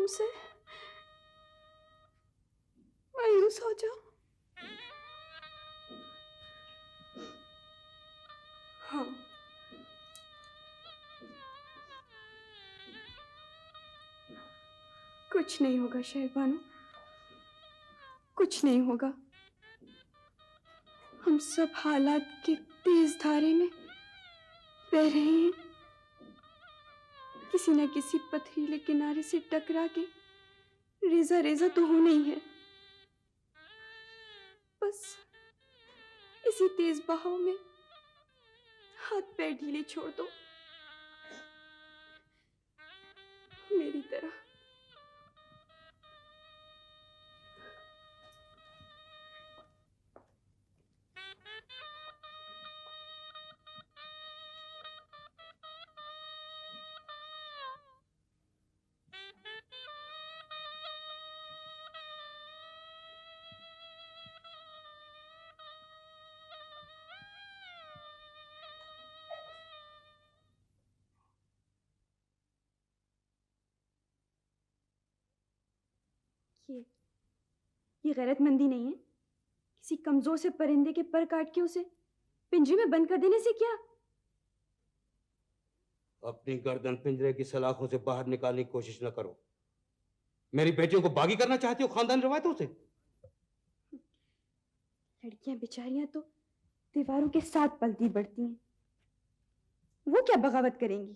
हमसे मायूस हो जाओ। हाँ, कुछ नहीं होगा शहरबानो, कुछ नहीं होगा। हम सब हालात के तेज धारे में बह रहे हैं। किसी न किसी पथरीले किनारे से टकरा के रेजा रेजा तो होना ही है। बस इसी तेज बहाव में हाथ पैर ढीले छोड़ दो, मेरी तरह। ये गैरतमंदी नहीं है। किसी कमजोर से परिंदे के पर काट के उसे पिंजरे में बंद कर देने से क्या? अपनी गर्दन पिंजरे की सलाखों से बाहर निकालने की कोशिश न करो। मेरी बेटियों को बागी करना चाहती हो खानदान रवायतों से? लड़कियां बेचारियां तो दीवारों के साथ पलती बढ़ती हैं, वो क्या बगावत करेंगी?